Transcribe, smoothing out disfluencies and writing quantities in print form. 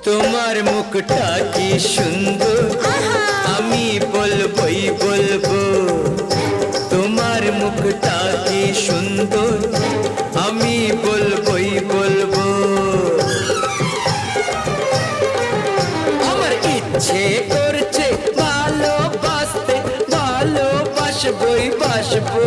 তোমার মুখটা কি সুন্দর, আমি বলবই বলবো। তোমার মুখটা কি সুন্দর, আমি বলবই বলবো। আমার ইচ্ছে করছে ভালোবাসতে, ভালোবাসবই বাসবো।